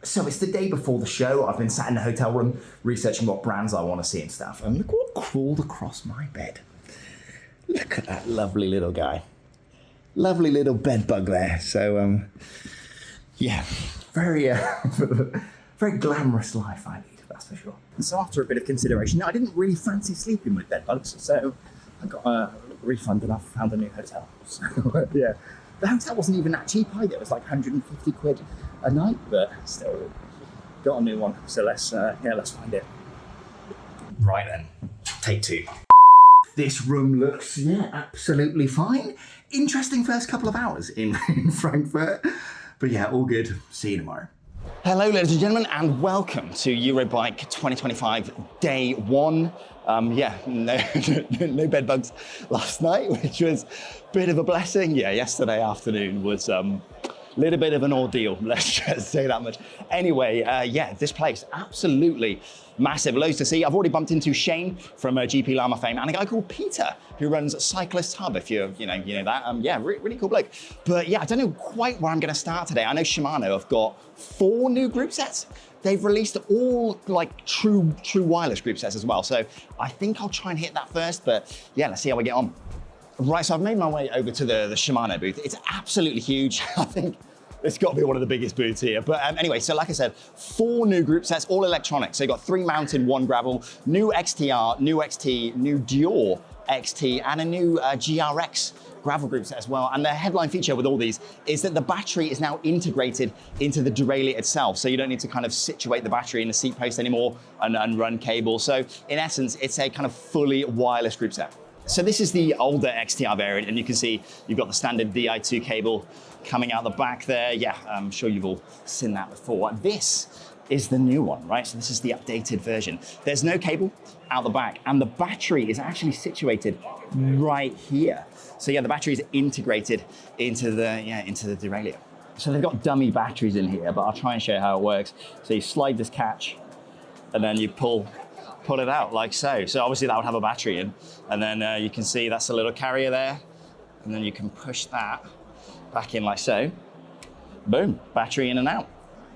So it's the day before the show. I've been sat in the hotel room researching what brands I want to see and stuff. And look what crawled across my bed. Look at that lovely little guy. Lovely little bed bug there. So, yeah, very, very glamorous life I lead, that's for sure. And so after a bit of consideration, I didn't really fancy sleeping with bed bugs. So I got a refund and I found a new hotel. So, yeah. The hotel wasn't even that cheap either. It was like 150 quid a night, but still got a new one. So let's find it. Right then, take two. This room looks, absolutely fine. Interesting first couple of hours in Frankfurt, but yeah, all good. See you tomorrow. Hello, ladies and gentlemen, and welcome to Eurobike 2025 day one. No bed bugs last night, which was a bit of a blessing. Yeah, yesterday afternoon was a little bit of an ordeal, let's just say that much. Anyway, this place, absolutely massive, loads to see. I've already bumped into Shane from GP Llama fame and a guy called Peter who runs Cyclist Hub, if you know that. Really cool bloke. But yeah, I don't know quite where I'm gonna start today. I know Shimano have got 4 new group sets. They've released all like true wireless group sets as well. So I think I'll try and hit that first, but yeah, let's see how we get on. Right, so I've made my way over to the Shimano booth. It's absolutely huge. I think it's got to be one of the biggest booths here. But anyway, so like I said, 4 new group sets, all electronic. So you got 3 mountain, 1 gravel, new XTR, new XT, new Dior XT, and a new GRX gravel group set as well. And the headline feature with all these is that the battery is now integrated into the Tourelly itself. So you don't need to kind of situate the battery in the seat post anymore and run cable. So in essence, it's a kind of fully wireless group set. So this is the older XTR variant, and you can see you've got the standard Di2 cable coming out the back there. Yeah, I'm sure you've all seen that before. This is the new one, right? So this is the updated version. There's no cable out the back, and the battery is actually situated right here. So yeah, the battery is integrated into the derailleur. So they've got dummy batteries in here, but I'll try and show you how it works. So you slide this catch, and then you pull it out like so. So obviously that would have a battery in, and then you can see that's a little carrier there, and then you can push that back in like so. Boom, battery in and out.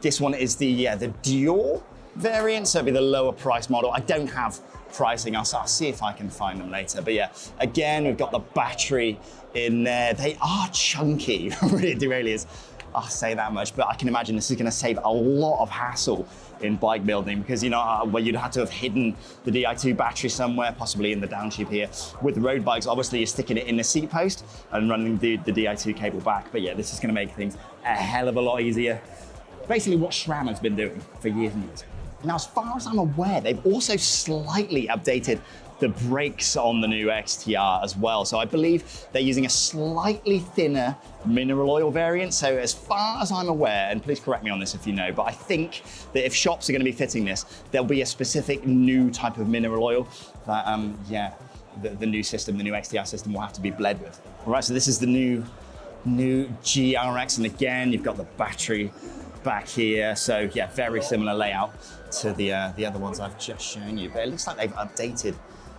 This one is the Dior variant, so it'll be the lower price model. I don't have pricing, I'll see if I can find them later. But yeah, again, we've got the battery in there. They are chunky, really, derailleurs. I'll say that much, but I can imagine this is gonna save a lot of hassle in bike building, because where you'd have to have hidden the Di2 battery somewhere, possibly in the downtube here. With road bikes, obviously you're sticking it in the seat post and running the Di2 cable back. But yeah, this is gonna make things a hell of a lot easier. Basically what SRAM has been doing for years and years. Now, as far as I'm aware, they've also slightly updated the brakes on the new XTR as well. So I believe they're using a slightly thinner mineral oil variant. So as far as I'm aware, and please correct me on this if you know, but I think that if shops are gonna be fitting this, there'll be a specific new type of mineral oil that, the new system, the new XTR system will have to be bled with. All right, so this is the new GRX, and again, you've got the battery back here. So yeah, very similar layout to the other ones I've just shown you, but it looks like they've updated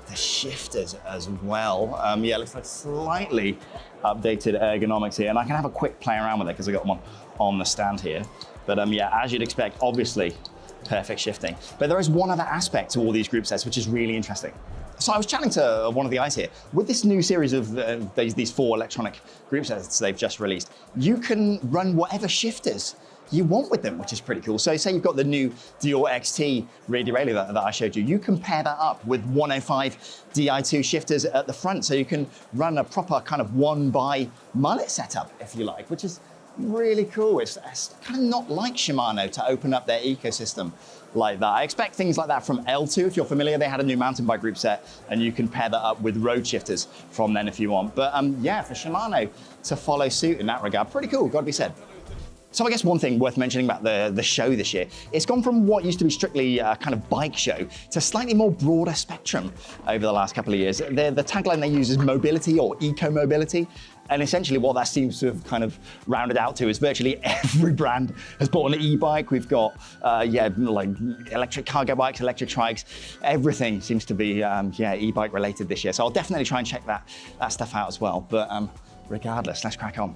the shifters as well. It looks like slightly updated ergonomics here, and I can have a quick play around with it because I got one on the stand here. But as you'd expect, obviously perfect shifting. But there is one other aspect to all these group sets which is really interesting. So I was chatting to one of the guys here. With this new series of these 4 electronic group sets they've just released, you can run whatever shifters you want with them, which is pretty cool. So say you've got the new Dior XT rear derailleur that I showed you, you can pair that up with 105 Di2 shifters at the front, so you can run a proper kind of 1x mullet setup, if you like, which is really cool. It's kind of not like Shimano to open up their ecosystem like that. I expect things like that from L2. If you're familiar, they had a new mountain bike group set, and you can pair that up with road shifters from then if you want. But for Shimano to follow suit in that regard, pretty cool, gotta be said. So I guess one thing worth mentioning about the show this year, it's gone from what used to be strictly a kind of bike show to slightly more broader spectrum over the last couple of years. The tagline they use is mobility or eco-mobility. And essentially what that seems to have kind of rounded out to is virtually every brand has bought an e-bike. We've got, like electric cargo bikes, electric trikes, everything seems to be, e-bike related this year. So I'll definitely try and check that stuff out as well. But regardless, let's crack on.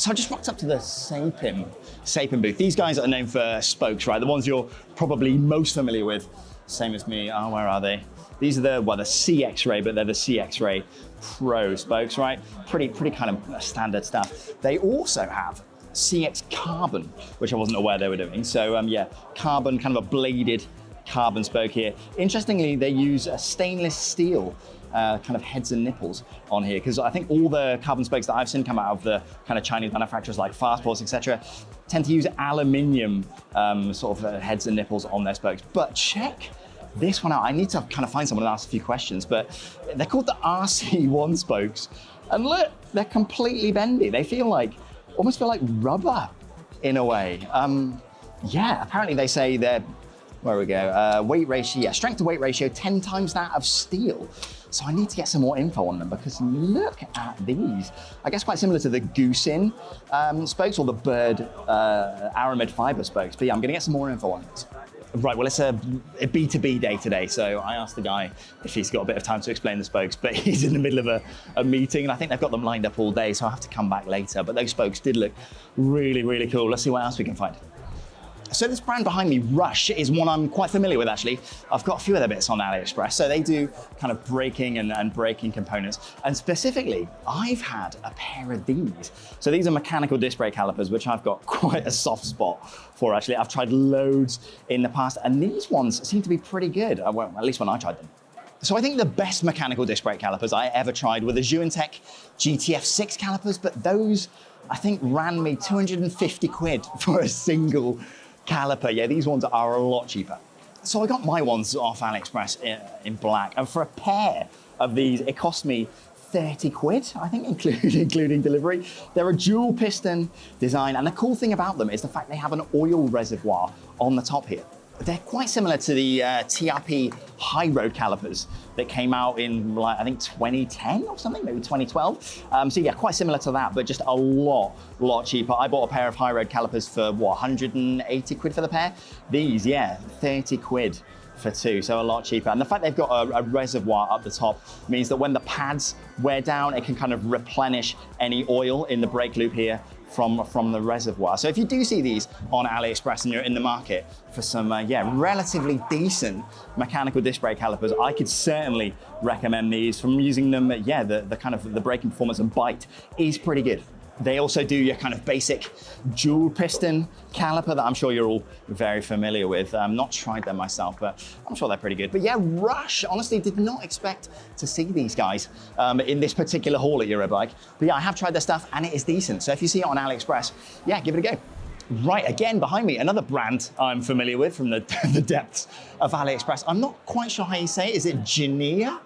So I just rocked up to the Sapim booth. These guys are known for spokes, right? The ones you're probably most familiar with, same as me. Oh, where are they? These are the CX-Ray, but they're the CX-Ray Pro spokes, right? Pretty kind of standard stuff. They also have CX Carbon, which I wasn't aware they were doing. So yeah, carbon, kind of a bladed carbon spoke here. Interestingly, they use a stainless steel kind of heads and nipples on here, because I think all the carbon spokes that I've seen come out of the kind of Chinese manufacturers like Fastpaws, etc., tend to use aluminium sort of heads and nipples on their spokes. But check this one out. I need to kind of find someone and ask a few questions, but they're called the RC1 spokes. And look, they're completely bendy. They almost feel like rubber in a way. Yeah, apparently they say they're, where we go, weight ratio, yeah, strength to weight ratio, 10 times that of steel. So I need to get some more info on them, because look at these. I guess quite similar to the Goosin spokes or the Bird aramid fiber spokes. But yeah, I'm gonna get some more info on it. Right, well, it's a B2B day today, so I asked the guy if he's got a bit of time to explain the spokes, but he's in the middle of a meeting, and I think they've got them lined up all day, so I'll have to come back later. But those spokes did look really, really cool. Let's see what else we can find. So this brand behind me, Rush, is one I'm quite familiar with, actually. I've got a few of their bits on AliExpress. So they do kind of braking and braking components. And specifically, I've had a pair of these. So these are mechanical disc brake calipers, which I've got quite a soft spot for, actually. I've tried loads in the past, and these ones seem to be pretty good. Well, at least when I tried them. So I think the best mechanical disc brake calipers I ever tried were the Zhuantech GTF6 calipers, but those, I think, ran me 250 quid for a single caliper. Yeah, these ones are a lot cheaper. So I got my ones off AliExpress in black, and for a pair of these, it cost me 30 quid, I think, including delivery. They're a dual piston design, and the cool thing about them is the fact they have an oil reservoir on the top here. They're quite similar to the TRP high road calipers that came out in, like, I think 2010 or something, maybe 2012. So yeah, quite similar to that, but just a lot cheaper. I bought a pair of high road calipers for what, 180 quid for the pair? These, yeah, 30 quid for two, so a lot cheaper. And the fact they've got a reservoir up the top means that when the pads wear down, it can kind of replenish any oil in the brake loop here from the reservoir. So if you do see these on AliExpress and you're in the market for some, yeah, relatively decent mechanical disc brake calipers, I could certainly recommend these. From using them, yeah, the kind of the braking performance and bite is pretty good. They also do your kind of basic dual piston caliper that I'm sure you're all very familiar with. Not tried them myself, but I'm sure they're pretty good. But yeah, Rush, honestly, did not expect to see these guys in this particular haul at Eurobike. But yeah, I have tried their stuff and it is decent. So if you see it on AliExpress, yeah, give it a go. Right, again, behind me, another brand I'm familiar with from the depths of AliExpress. I'm not quite sure how you say it. Is it Gineyea?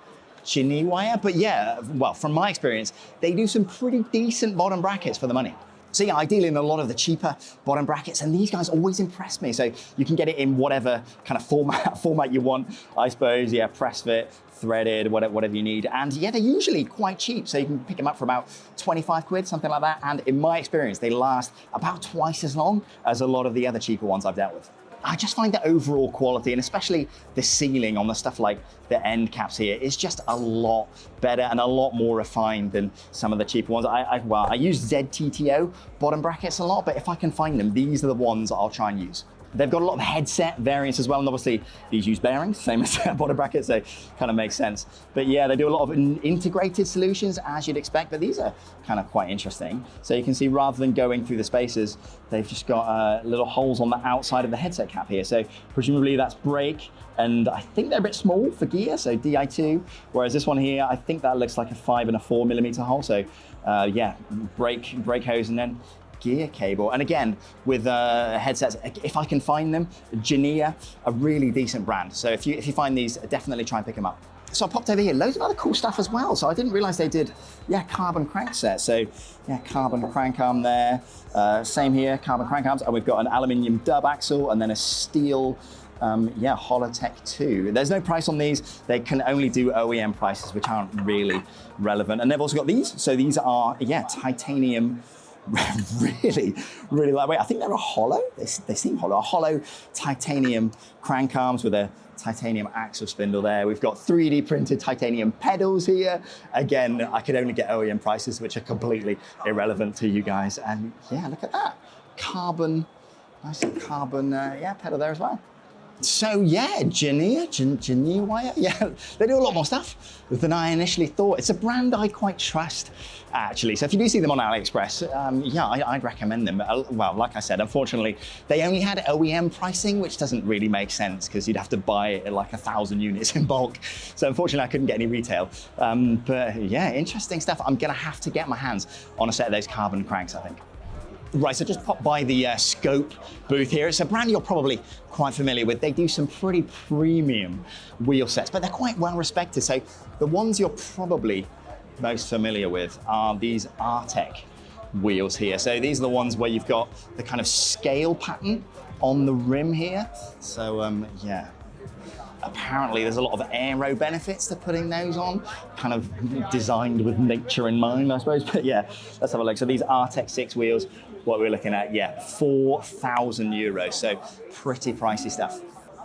But yeah, well, from my experience, they do some pretty decent bottom brackets for the money. So yeah, I deal in a lot of the cheaper bottom brackets, and these guys always impress me. So you can get it in whatever kind of format you want, I suppose. Yeah, press fit, threaded, whatever you need. And yeah, they're usually quite cheap. So you can pick them up for about 25 quid, something like that. And in my experience, they last about twice as long as a lot of the other cheaper ones I've dealt with. I just find the overall quality, and especially the sealing on the stuff like the end caps here, is just a lot better and a lot more refined than some of the cheaper ones. I use ZTTO bottom brackets a lot, but if I can find them, these are the ones I'll try and use. They've got a lot of headset variants as well, and obviously these use bearings, same as bottom brackets, so kind of makes sense. But yeah, they do a lot of integrated solutions, as you'd expect, but these are kind of quite interesting. So you can see, rather than going through the spaces, they've just got little holes on the outside of the headset cap here. So presumably that's brake, and I think they're a bit small for gear, so DI2, whereas this one here, I think that looks like a 5 and a 4 millimeter hole. So yeah, brake hose, and then gear cable. And again, with headsets, if I can find them, Gineyea, a really decent brand. So if you find these, definitely try and pick them up. So I popped over here, loads of other cool stuff as well. So I didn't realize they did, yeah, carbon crank sets. So yeah, carbon crank arm there. Same here, carbon crank arms. And we've got an aluminium dub axle and then a steel, yeah, Holotech 2. There's no price on these. They can only do OEM prices, which aren't really relevant. And they've also got these. So these are, yeah, titanium really, really lightweight. I think they're a hollow. They seem hollow. A hollow titanium crank arms with a titanium axle spindle there. We've got 3D printed titanium pedals here. Again, I could only get OEM prices, which are completely irrelevant to you guys. And yeah, look at that. Carbon, nice carbon, pedal there as well. So yeah, Gineyea, yeah, they do a lot more stuff than I initially thought. It's a brand I quite trust, actually. So if you do see them on AliExpress, yeah, I'd recommend them. Well, like I said, unfortunately, they only had OEM pricing, which doesn't really make sense because you'd have to buy like 1,000 units in bulk. So unfortunately, I couldn't get any retail. But yeah, interesting stuff. I'm gonna have to get my hands on a set of those carbon cranks, I think. Right, so just pop by the Scope booth here. It's a brand you're probably quite familiar with. They do some pretty premium wheel sets, but they're quite well respected. So the ones you're probably most familiar with are these Artec wheels here. So these are the ones where you've got the kind of scale pattern on the rim here. So yeah. Apparently there's a lot of aero benefits to putting those on, kind of designed with nature in mind, I suppose. But yeah, let's have a look. So these Artec 6 wheels, what we're looking at, yeah, 4,000 euros. So pretty pricey stuff.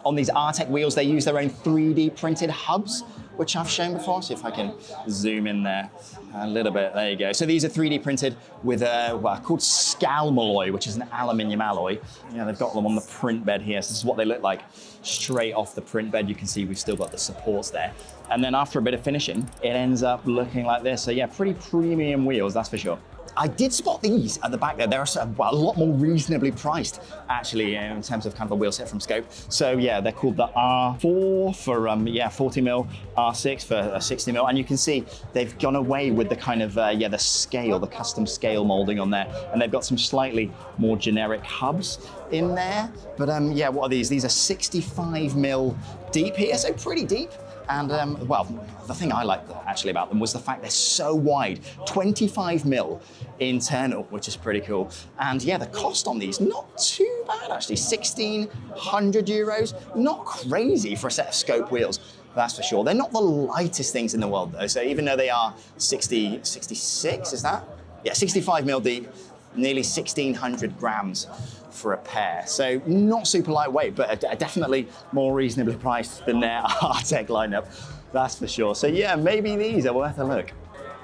On these Artec wheels, they use their own 3D printed hubs, which I've shown before. See if I can zoom in there a little bit. There you go. So these are 3D printed with called Scalmalloy, which is an aluminium alloy. Yeah, they've got them on the print bed here. So this is what they look like straight off the print bed. You can see we've still got the supports there. And then after a bit of finishing, it ends up looking like this. So yeah, pretty premium wheels, that's for sure. I did spot these at the back there. They're a lot more reasonably priced, actually, in terms of kind of a wheel set from Scope. So yeah, they're called the R4 for 40mm, R6 for 60mm, and you can see they've gone away with the kind of the scale, the custom scale molding on there, and they've got some slightly more generic hubs in there. But yeah, what are these? These are 65mm deep here, so pretty deep. And well, the thing I liked actually about them was the fact they're so wide, 25mm internal, which is pretty cool. And yeah, the cost on these, not too bad actually, 1,600 euros, not crazy for a set of Scope wheels, that's for sure. They're not the lightest things in the world though, so even though they are 66, is that? Yeah, 65mm deep, nearly 1,600 grams for a pair. So not super lightweight, but definitely more reasonably priced than their Artec lineup, that's for sure. So yeah, maybe these are worth a look.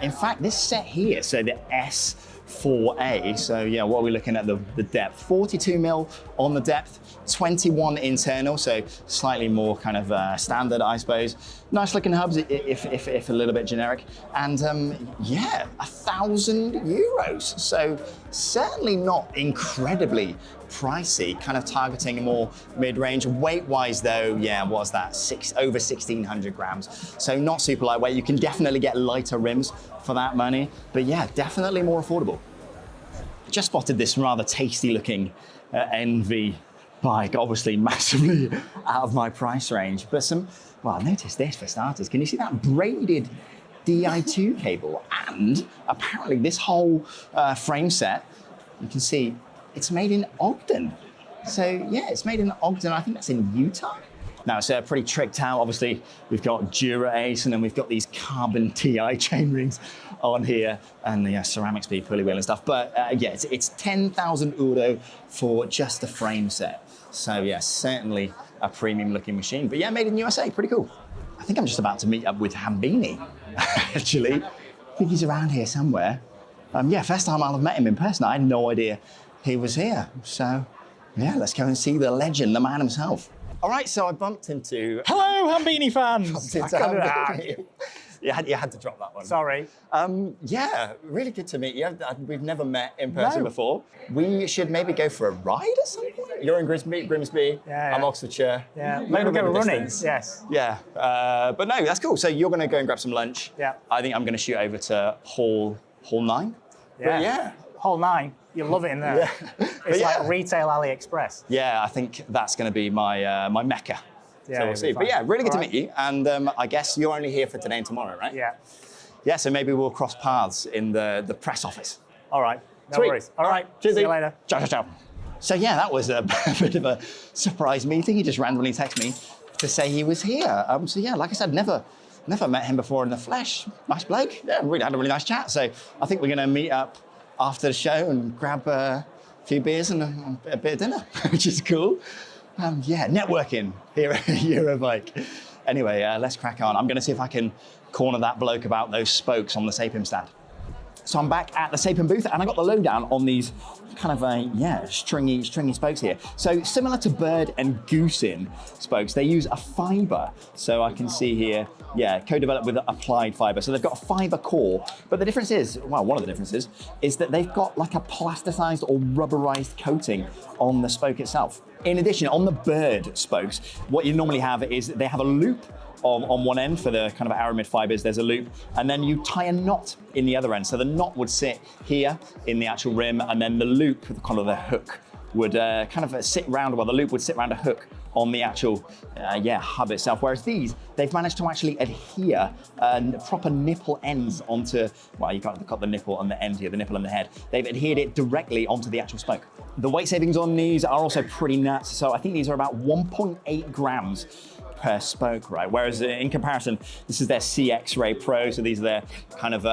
In fact, this set here, so the S4A, so yeah, what are we looking at, the depth? 42mm on the depth, 21 internal, so slightly more kind of standard, I suppose. Nice looking hubs, if a little bit generic. And yeah, 1,000 euros. So certainly not incredibly pricey, kind of targeting more mid-range. Weight-wise though, yeah, what's that? Over 1,600 grams. So not super lightweight. You can definitely get lighter rims for that money, but yeah, definitely more affordable. Just spotted this rather tasty looking ENVE bike, obviously massively out of my price range, but well, notice this for starters. Can you see that braided Di2 cable? And apparently this whole frame set, you can see it's made in Ogden. So yeah, it's made in Ogden. I think that's in Utah. Now it's pretty tricked out. Obviously, we've got Dura Ace, and then we've got these carbon TI chain rings on here, and the ceramic speed pulley wheel and stuff. But yeah, it's 10,000 euro for just the frame set. So yeah, certainly a premium looking machine. But yeah, made in USA, pretty cool. I think I'm just about to meet up with Hambini, actually. I think he's around here somewhere. Yeah, first time I'll have met him in person. I had no idea he was here. So yeah, let's go and see the legend, the man himself. All right, so I bumped into... Hello, Hambini fans! You had to drop that one. Sorry. Yeah, really good to meet you. We've never met in person before. We should maybe go for a ride at some point. You're in Grimsby, yeah. I'm Oxfordshire. Yeah, maybe go running, yes. Yeah, but no, that's cool. So you're going to go and grab some lunch. Yeah. I think I'm going to shoot over to Hall 9. Yeah. Yeah. Hall 9, you'll love it in there. Yeah. It's like retail AliExpress. Yeah, I think that's going to be my my mecca. Yeah, so we'll see. But yeah, really good to meet you. And I guess you're only here for today and tomorrow, right? Yeah. Yeah, so maybe we'll cross paths in the press office. All right, no Sweet. worries. All right, cheers. See you later. Ciao, ciao, ciao. So yeah, that was a bit of a surprise meeting. He just randomly texted me to say he was here. So yeah, like I said, never met him before in the flesh. Nice bloke. Yeah, really had a really nice chat. So I think we're going to meet up after the show and grab a few beers and a bit of dinner, which is cool. Yeah, networking here at Eurobike. Anyway, let's crack on. I'm going to see if I can corner that bloke about those spokes on the Sapim stand. So I'm back at the Sapim booth and I got the lowdown on these kind of stringy spokes here. So similar to bird and goosein spokes, they use a fiber. So I can see here, co-developed with applied fiber. So they've got a fiber core, but the difference is, well, one of the differences is that they've got like a plasticized or rubberized coating on the spoke itself. In addition, on the bird spokes, what you normally have is they have a loop on one end for the kind of aramid fibers, there's a loop, and then you tie a knot in the other end. So the knot would sit here in the actual rim, and then the loop, kind of the hook, would kind of sit round, well, the loop would sit round a hook on the actual hub itself. Whereas these, they've managed to actually adhere proper nipple ends onto, well, you've got the nipple on the end here, the nipple on the head. They've adhered it directly onto the actual spoke. The weight savings on these are also pretty nuts. So I think these are about 1.8 grams per spoke, right? Whereas in comparison, this is their CX Ray Pro, so these are their kind of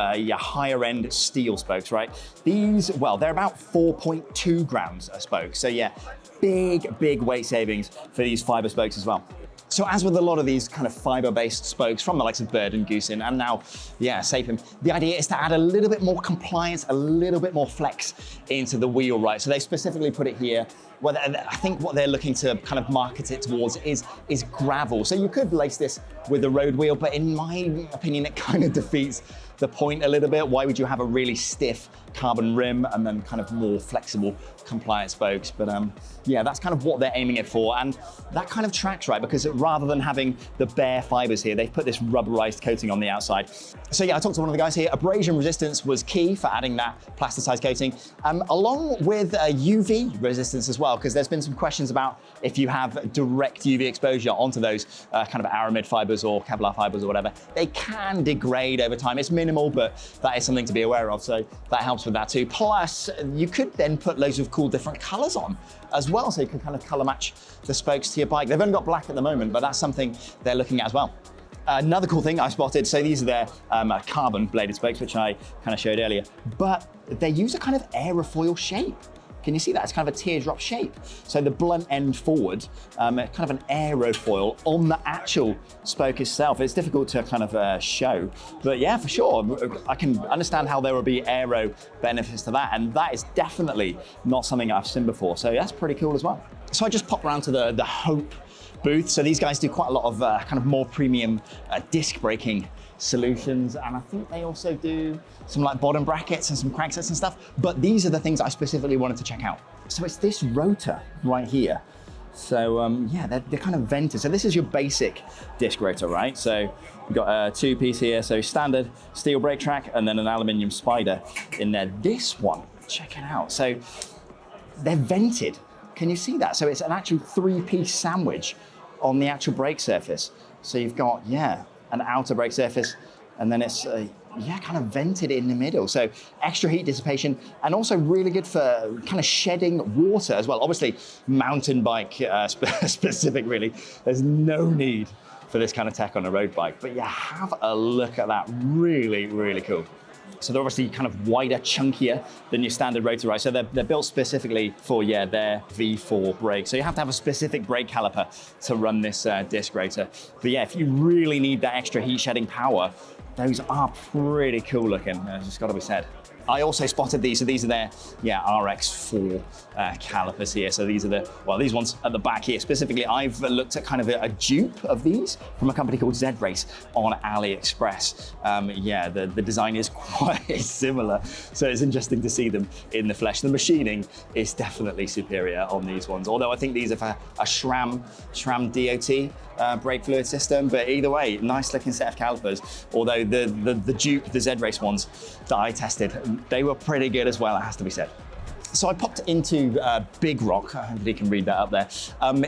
higher end steel spokes, right? These, well, they're about 4.2 grams a spoke. So yeah, big weight savings for these fiber spokes as well. So as with a lot of these kind of fiber-based spokes from the likes of Bird and Goosein and now, Sapim, the idea is to add a little bit more compliance, a little bit more flex into the wheel, right? So they specifically put it here. Well, I think what they're looking to kind of market it towards is gravel. So you could lace this with a road wheel, but in my opinion, it kind of defeats the point a little bit. Why would you have a really stiff carbon rim and then kind of more flexible compliant spokes? But that's kind of what they're aiming it for. And that kind of tracks, right? Because rather than having the bare fibers here, they've put this rubberized coating on the outside. So I talked to one of the guys here. Abrasion resistance was key for adding that plasticized coating, along with UV resistance as well, because there's been some questions about if you have direct UV exposure onto those kind of aramid fibers or Kevlar fibers or whatever, they can degrade over time. It's minimal, but that is something to be aware of. So that helps with that too. Plus, you could then put loads of cool different colors on as well, so you can kind of color match the spokes to your bike. They've only got black at the moment, but that's something they're looking at as well. Another cool thing I spotted, so these are their carbon bladed spokes, which I kind of showed earlier, but they use a kind of aerofoil shape. Can you see that? It's kind of a teardrop shape. So the blunt end forward, kind of an aerofoil on the actual spoke itself. It's difficult to kind of show, but yeah, for sure. I can understand how there will be aero benefits to that, and that is definitely not something I've seen before. So that's pretty cool as well. So I just popped around to the Hope booth. So these guys do quite a lot of kind of more premium disc braking solutions, and I think they also do some like bottom brackets and some cranksets and stuff, but these are the things I specifically wanted to check out. So it's this rotor right here. So they're kind of vented. So this is your basic disc rotor, right? So you've got a two-piece here, so standard steel brake track and then an aluminium spider in there. This one, check it out. So they're vented. Can you see that? So it's an actual three-piece sandwich on the actual brake surface. So you've got, an outer brake surface, and then it's kind of vented in the middle. So extra heat dissipation, and also really good for kind of shedding water as well. Obviously, mountain bike specific, really. There's no need for this kind of tech on a road bike, but have a look at that. Really, really cool. So they're obviously kind of wider, chunkier than your standard rotor, right? So they're built specifically for, their V4 brake. So you have to have a specific brake caliper to run this disc rotor. But if you really need that extra heat shedding power, those are pretty cool looking, it's got to be said. I also spotted these, so these are their RX4 calipers here. So these are these ones at the back here. Specifically, I've looked at kind of a dupe of these from a company called Z-Race on AliExpress. The design is quite similar, so it's interesting to see them in the flesh. The machining is definitely superior on these ones, although I think these are for a SRAM DOT brake fluid system, but either way, nice looking set of calipers. Although the dupe, the Z-Race ones that I tested, they were pretty good as well, it has to be said. So I popped into Bigrock, hopefully you can read that up there.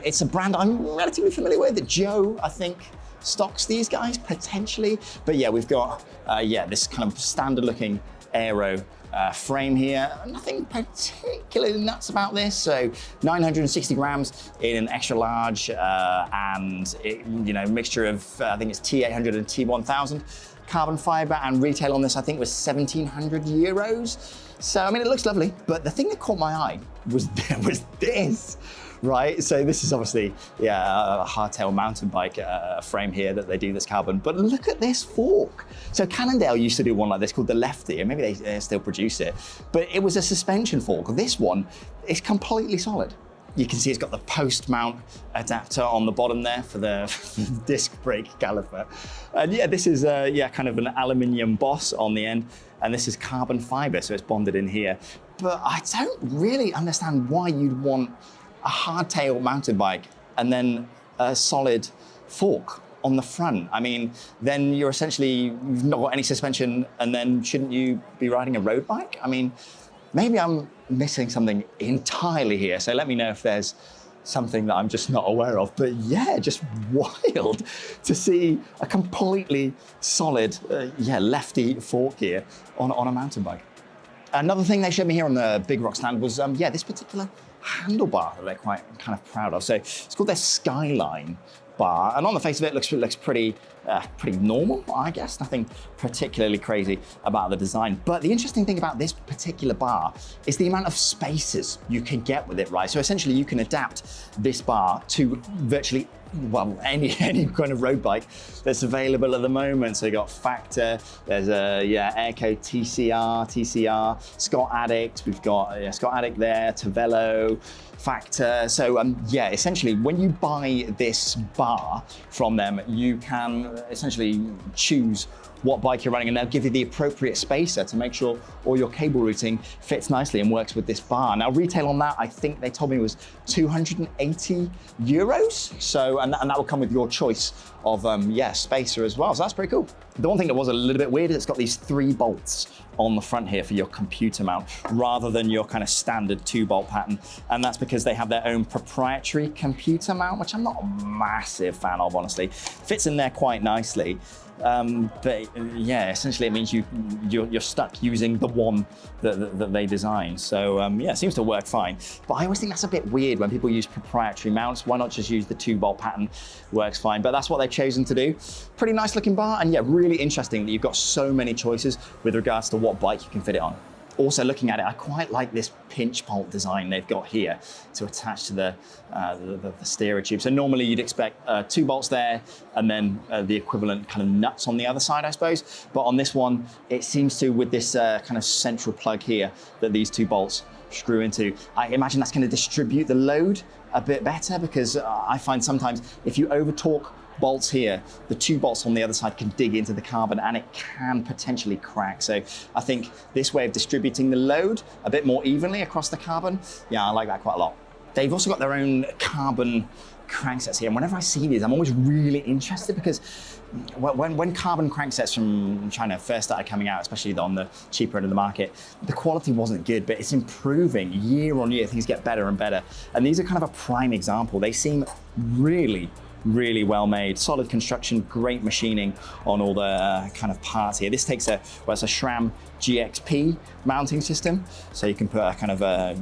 It's a brand I'm relatively familiar with. Joe, I think, stocks these guys, potentially. But we've got, this kind of standard looking aero frame here. Nothing particularly nuts about this. So 960 grams in an extra large and mixture of, I think it's T800 and T1000. carbon fiber, and retail on this I think was 1,700 euros. So I mean, it looks lovely, but the thing that caught my eye was this. Right, so this is obviously, yeah, a hardtail mountain bike frame here that they do this carbon, but look at this fork. So Cannondale used to do one like this called the Lefty, and maybe they still produce it, but it was a suspension fork. This one is completely solid. You can see it's got the post mount adapter on the bottom there for the disc brake caliper. And yeah, this is kind of an aluminium boss on the end, and this is carbon fiber, so it's bonded in here. But I don't really understand why you'd want a hardtail mountain bike and then a solid fork on the front. I mean, then you've not got any suspension, and then shouldn't you be riding a road bike? I mean, maybe I'm missing something entirely here. So let me know if there's something that I'm just not aware of. But yeah, just wild to see a completely solid, lefty fork here on a mountain bike. Another thing they showed me here on the Bigrock stand was, this particular handlebar that they're quite kind of proud of. So it's called their Skyline bar, and on the face of it, looks pretty normal, I guess. Nothing particularly crazy about the design. But the interesting thing about this particular bar is the amount of spaces you can get with it, right? So essentially, you can adapt this bar to virtually, well, any kind of road bike that's available at the moment. So you got Factor, there's Airco TCR, Scott Addict, we've got Scott Addict there, Tavello, Factor. So essentially, when you buy this bar from them, you can essentially choose what bike you're running, and they'll give you the appropriate spacer to make sure all your cable routing fits nicely and works with this bar. Now, retail on that, I think they told me was 280 euros. So, and that will come with your choice of spacer as well. So that's pretty cool. The one thing that was a little bit weird is it's got these 3 bolts on the front here for your computer mount, rather than your kind of standard 2-bolt pattern. And that's because they have their own proprietary computer mount, which I'm not a massive fan of, honestly. Fits in there quite nicely. But yeah, essentially it means you're stuck using the one that they designed. So it seems to work fine. But I always think that's a bit weird when people use proprietary mounts. Why not just use the 2-bolt pattern? Works fine. But that's what they've chosen to do. Pretty nice looking bar, and yeah, really interesting that you've got so many choices with regards to what bike you can fit it on. Also, looking at it, I quite like this pinch bolt design they've got here to attach to the steerer tube. So normally you'd expect 2 bolts there, and then the equivalent kind of nuts on the other side, I suppose. But on this one, it seems to, with this kind of central plug here that these 2 bolts screw into, I imagine that's going to distribute the load a bit better, because I find sometimes if you over torque bolts here, the 2 bolts on the other side can dig into the carbon, and it can potentially crack. So I think this way of distributing the load a bit more evenly across the carbon, yeah, I like that quite a lot. They've also got their own carbon cranksets here, and whenever I see these, I'm always really interested, because when carbon cranksets from China first started coming out, especially on the cheaper end of the market, the quality wasn't good, but it's improving year on year. Things get better and better, and these are kind of a prime example. They seem really well made, solid construction, great machining on all the kind of parts here. This takes it's a SRAM GXP mounting system, so you can put a kind of a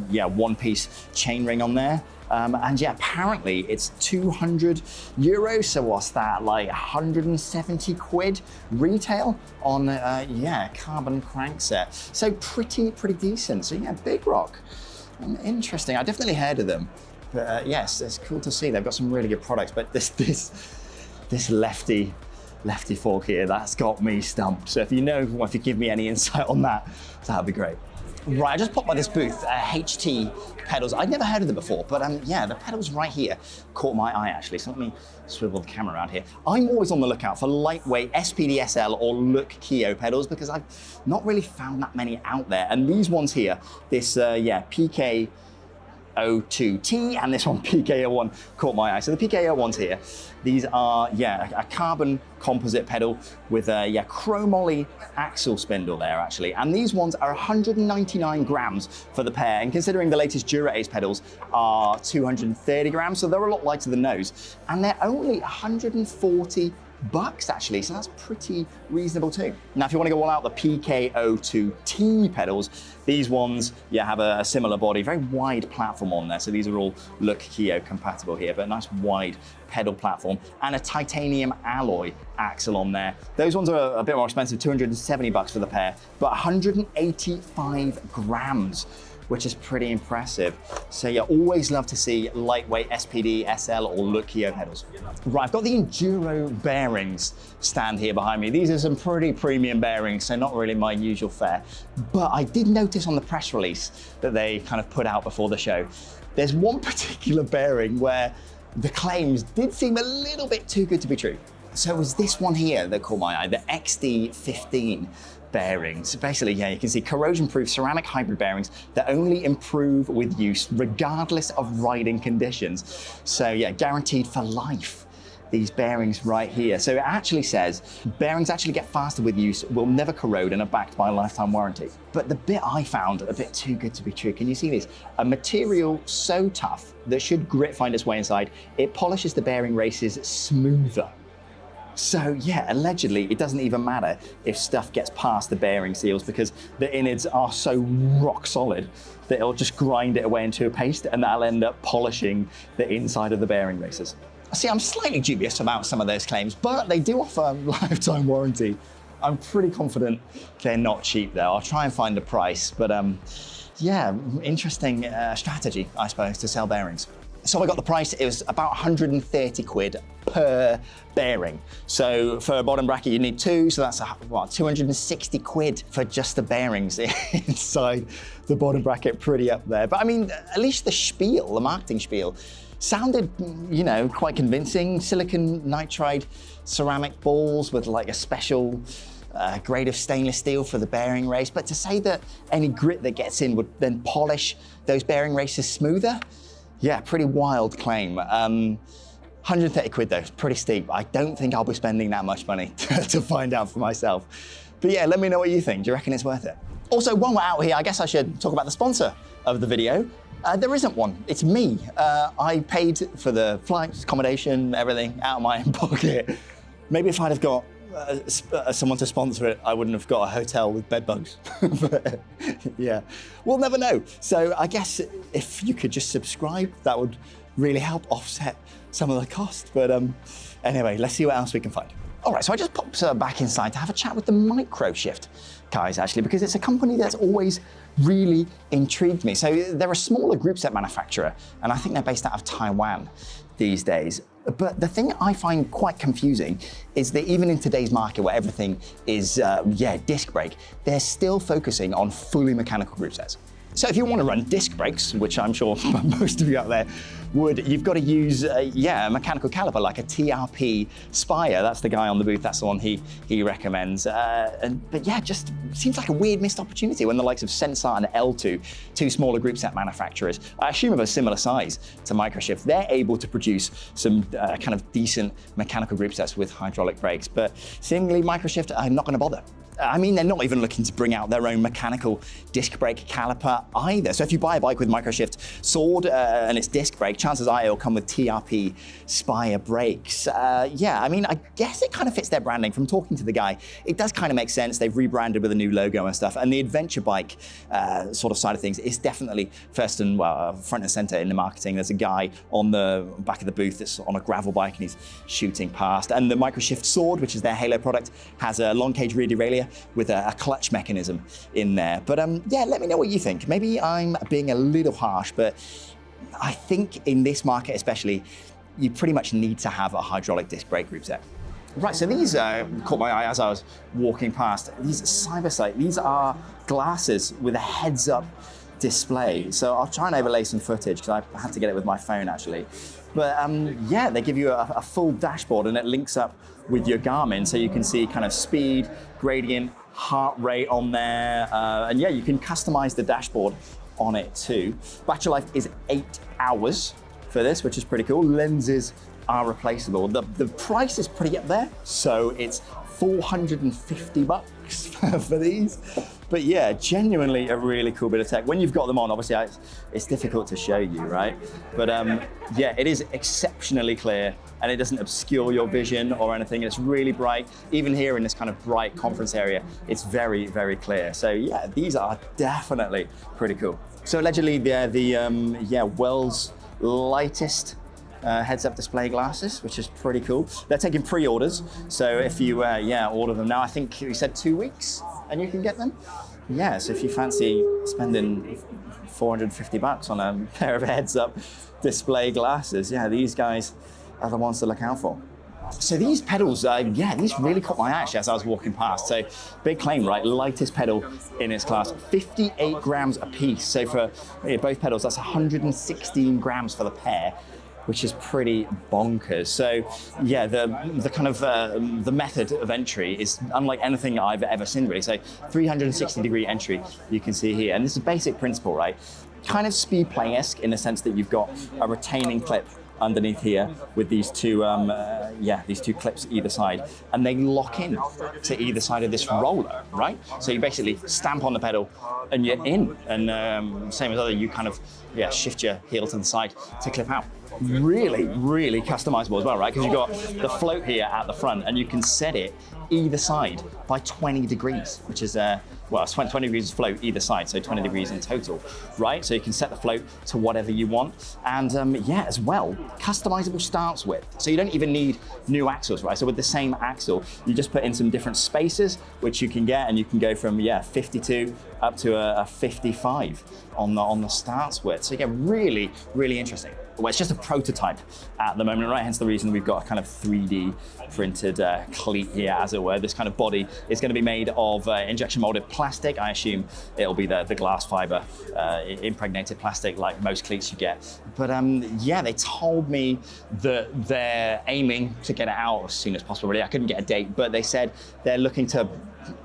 1-piece chain ring on there. And yeah, apparently it's 200 euros. So what's that, like 170 quid retail on carbon crankset. So pretty decent. So yeah, Bigrock, interesting. I definitely heard of them. But yes, it's cool to see. They've got some really good products, but this lefty fork here, that's got me stumped. So if you give me any insight on that, that'd be great. Right, I just popped by this booth, HT pedals. I'd never heard of them before, but the pedals right here caught my eye actually. So let me swivel the camera around here. I'm always on the lookout for lightweight SPD SL or Look Keo pedals, because I've not really found that many out there. And these ones here, this PK 02T and this one PK01 caught my eye. So the PK01s here, these are a carbon composite pedal with a chromoly axle spindle there actually, and these ones are 199 grams for the pair, and considering the latest Dura-Ace pedals are 230 grams, so they're a lot lighter than those, and they're only 140 bucks actually, so that's pretty reasonable too. Now, if you want to go all out, the PKO2T pedals, these ones, have a similar body, very wide platform on there. So these are all Look Keo compatible here, but a nice wide pedal platform and a titanium alloy axle on there. Those ones are a bit more expensive, 270 bucks for the pair, but 185 grams, which is pretty impressive. So always love to see lightweight SPD, SL, or Look Keo pedals. Right, I've got the Enduro bearings stand here behind me. These are some pretty premium bearings, so not really my usual fare. But I did notice on the press release that they kind of put out before the show, there's one particular bearing where the claims did seem a little bit too good to be true. So it was this one here that caught my eye, the XD15 bearings. Basically, you can see corrosion-proof ceramic hybrid bearings that only improve with use regardless of riding conditions. So guaranteed for life, these bearings right here. So it actually says bearings actually get faster with use, will never corrode, and are backed by a lifetime warranty. But the bit I found a bit too good to be true, can you see this? A material so tough that should grit find its way inside, it polishes the bearing races smoother. So allegedly it doesn't even matter if stuff gets past the bearing seals because the innards are so rock solid that it'll just grind it away into a paste and that'll end up polishing the inside of the bearing races. See, I'm slightly dubious about some of those claims, but they do offer a lifetime warranty. I'm pretty confident they're not cheap though. I'll try and find a price, but interesting strategy, I suppose, to sell bearings. So I got the price, it was about 130 quid per bearing. So for a bottom bracket, you need two, so that's 260 quid for just the bearings inside the bottom bracket, pretty up there. But I mean, at least the spiel, the marketing spiel, sounded, quite convincing. Silicon nitride ceramic balls with like a special grade of stainless steel for the bearing race. But to say that any grit that gets in would then polish those bearing races smoother, pretty wild claim. 130 quid though, pretty steep. I don't think I'll be spending that much money to find out for myself. But let me know what you think. Do you reckon it's worth it? Also, while we're out here, I guess I should talk about the sponsor of the video. There isn't one, it's me. I paid for the flights, accommodation, everything out of my own pocket. Maybe if I'd have got someone to sponsor it, I wouldn't have got a hotel with bed bugs. But, we'll never know. So I guess if you could just subscribe, that would really help offset some of the cost. But anyway, let's see what else we can find. All right, so I just popped back inside to have a chat with the Microshift guys, actually, because it's a company that's always really intrigued me. So they're a smaller group set manufacturer, and I think they're based out of Taiwan these days. But the thing I find quite confusing is that even in today's market where everything is, disc brake, they're still focusing on fully mechanical group sets. So if you want to run disc brakes, which I'm sure most of you out there would, you've got to use a mechanical caliper like a TRP Spire. That's the guy on the booth, that's the one he recommends. Just seems like a weird missed opportunity when the likes of Sensar and L2, two smaller group set manufacturers, I assume of a similar size to Microshift, they're able to produce some kind of decent mechanical group sets with hydraulic brakes. But seemingly Microshift are not going to bother. I mean, they're not even looking to bring out their own mechanical disc brake caliper either. So if you buy a bike with Microshift Sword and its disc brake, chances are it'll come with TRP Spire brakes. I mean, I guess it kind of fits their branding. From talking to the guy, it does kind of make sense. They've rebranded with a new logo and stuff. And the adventure bike sort of side of things is definitely front and center in the marketing. There's a guy on the back of the booth that's on a gravel bike and he's shooting past. And the Microshift Sword, which is their Halo product, has a long cage rear derailleur with a clutch mechanism in there. But let me know what you think. Maybe I'm being a little harsh, but I think in this market especially, you pretty much need to have a hydraulic disc brake group set. Right, so these caught my eye as I was walking past. These Cybersight, these are glasses with a heads-up display. So I'll try and overlay some footage because I had to get it with my phone actually. But they give you a full dashboard and it links up with your Garmin, so you can see kind of speed, gradient, heart rate on there, and you can customize the dashboard on it too. Battery life is 8 hours for this, which is pretty cool. Lenses are replaceable. The price is pretty up there, so it's 450 bucks. bucks for these. But yeah, genuinely a really cool bit of tech. When you've got them on, obviously it's difficult to show you, right? But yeah, it is exceptionally clear and it doesn't obscure your vision or anything. It's really bright. Even here in this kind of bright conference area, it's very, very clear. So yeah, these are definitely pretty cool. So allegedly they're the world's lightest heads-up display glasses, which is pretty cool. They're taking pre-orders, so if you order them now, I think you said 2 weeks, and you can get them. Yeah, so if you fancy spending 450 bucks on a pair of heads-up display glasses, yeah, these guys are the ones to look out for. So these pedals, these really caught my eye actually as I was walking past. So big claim, right? Lightest pedal in its class, 58 grams a piece. So for both pedals, that's 116 grams for the pair, which is pretty bonkers. So yeah, the kind of the method of entry is unlike anything I've ever seen really. So 360-degree entry you can see here, and this is a basic principle, right? Kind of speed play-esque in the sense that you've got a retaining clip underneath here with these two clips either side, and they lock in to either side of this roller, right? So you basically stamp on the pedal and you're in, and same as other, you kind of shift your heel to the side to clip out. Really, really customizable as well, right? Because you've got the float here at the front and you can set it either side by 20 degrees, which is it's 20 degrees of float either side, so 20 degrees in total, right? So you can set the float to whatever you want. And as well, customizable stance width. So you don't even need new axles, right? So with the same axle, you just put in some different spaces, which you can get, and you can go from 52 up to a 55 on the stance width. So you get really, really interesting. Well, it's just a prototype at the moment, right? Hence the reason we've got a kind of 3D printed cleat here, as it were. This kind of body is going to be made of injection molded plastic. I assume it'll be the glass fiber impregnated plastic like most cleats you get. But they told me that they're aiming to get it out as soon as possible. Really, I couldn't get a date, but they said they're looking to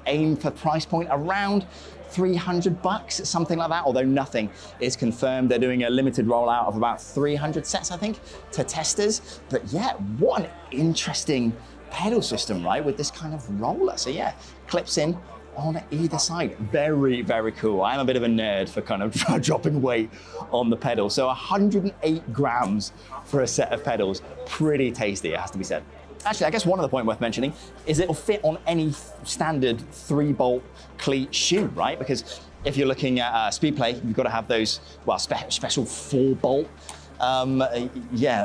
aim for price point around 300 bucks, something like that, although nothing is confirmed. They're doing a limited rollout of about 300 sets, I think, to testers. But yeah, what an interesting pedal system, right, with this kind of roller. So yeah, clips in on either side. Very, very cool. I'm a bit of a nerd for kind of dropping weight on the pedal. So 108 grams for a set of pedals. Pretty tasty, it has to be said. Actually, I guess one other point worth mentioning is it'll fit on any standard 3-bolt cleat shoe, right? Because if you're looking at speed play, you've got to have those, special 4-bolt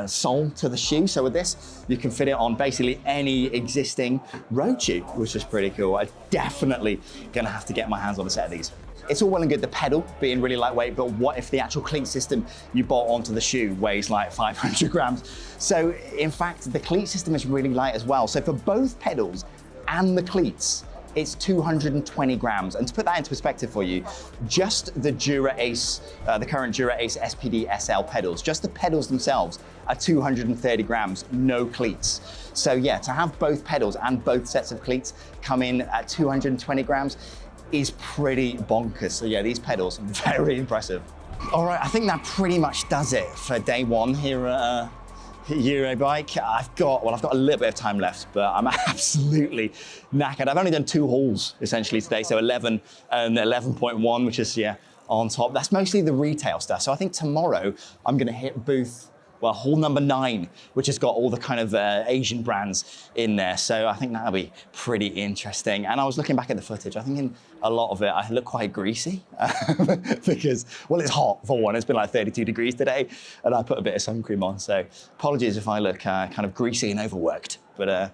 sole to the shoe. So with this, you can fit it on basically any existing road shoe, which is pretty cool. I'm definitely gonna have to get my hands on a set of these. It's all well and good the pedal being really lightweight, but what if the actual cleat system you bolt onto the shoe weighs like 500 grams? So in fact, the cleat system is really light as well. So for both pedals and the cleats, it's 220 grams. And to put that into perspective for you, just the Dura Ace, the current Dura Ace SPD SL pedals, just the pedals themselves are 230 grams, no cleats. So yeah, to have both pedals and both sets of cleats come in at 220 grams is pretty bonkers. So yeah, these pedals, very impressive. All right, I think that pretty much does it for day one here at Eurobike. I've got a little bit of time left, but I'm absolutely knackered. I've only done 2 hauls essentially today, so 11 and 11.1, which is on top. That's mostly the retail stuff. So I think tomorrow I'm gonna hit booth, haul number 9, which has got all the kind of Asian brands in there. So I think that'll be pretty interesting. And I was looking back at the footage, I think in a lot of it, I look quite greasy because, it's hot for one. It's been like 32 degrees today, and I put a bit of sun cream on. So apologies if I look kind of greasy and overworked, but I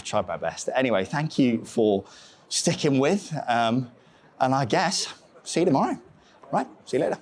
tried my best. Anyway, thank you for sticking with, and I guess see you tomorrow. Right, see you later.